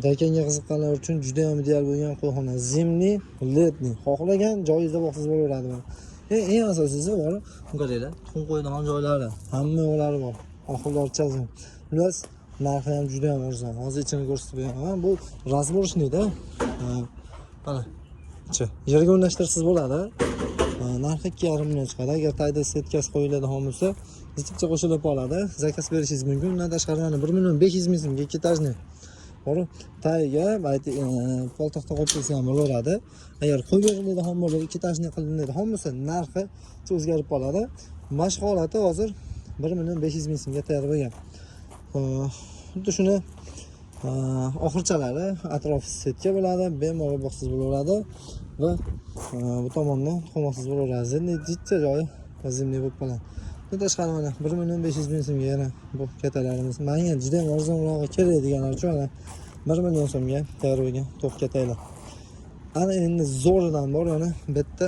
Dakanga qiziqqanlar uchun juda ham ideal bo'lgan qo'yxona. Zimli, ledli. Xohlagan joyingizda boqsiz bo'laveradi bu. Eng asosiysi bor, qaranglar, tuxum qo'yadigan joylari, hamma yo'llari bor. Oxirlarcha zim. Plus narxi ham juda ham arzon. Hozir ichini ko'rsatib beraman. Bu razborishnikda. Mana. Yerga o'rnashtirsiz bo'ladi. Narxi 2,5 million chiqadi. Agar tayda setkasi qo'yiladigan bo'lsa, zichcha qo'shilib qoladi. Zakaz berishingiz mumkin. Undan tashqari mana 1 million 500 ming so'mga ikki etajni. To'g'ri, tagiga poltaxta qo'yib qo'ysa ham bo'laveradi. Agar qo'yib beriladigan bo'lsa, ikki etajni qilinadigan bo'lsa, narxi o'zgarib qoladi. Mashq holati hozir 1 million 500 ming so'mga tayyor bo'lgan. Xuddi shuni oxirchalari atrofi setka bo'ladi, bemalol boqsiz bo'laveradi va bu tomondan qo'moqsiz bo'laveradi. Zichcha joyi zimli bo'lib qoladi. Bundan tashqari mana 1 million 500 ming so'mga yana bu katalarimiz. Menga juda ham arzonroq kerak deganlar uchun mana 1 million so'mga tayyor bo'lgan to'q katalar. Ana endi zo'ridan bor, yana bitta